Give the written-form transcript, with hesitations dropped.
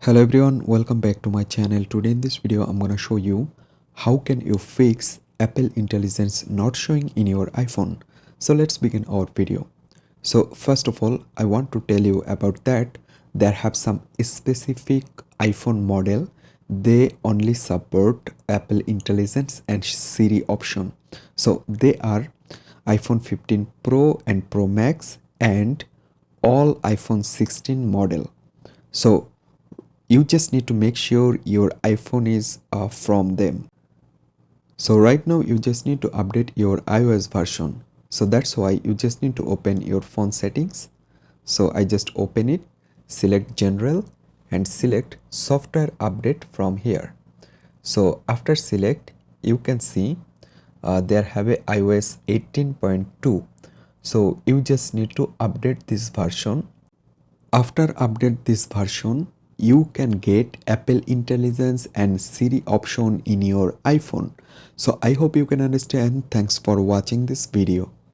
Hello everyone, welcome back to my channel. Today in this video I'm gonna show you how can you fix Apple Intelligence not showing in your iPhone. So let's begin our video. So first of all, I want to tell you about that there have some specific iPhone model. They only support Apple Intelligence and Siri option. So they are iPhone 15 Pro and Pro Max and all iPhone 16 model. So you just need to make sure your iPhone is from them. So right now you just need to update your iOS version. So that's why you just need to open your phone settings. So I just open it, select general and select software update from here. So after select, you can see there have a iOS 18.2. So you just need to update this version. After update this version, you can get Apple Intelligence and Siri option in your iPhone. So I hope you can understand. Thanks for watching this video.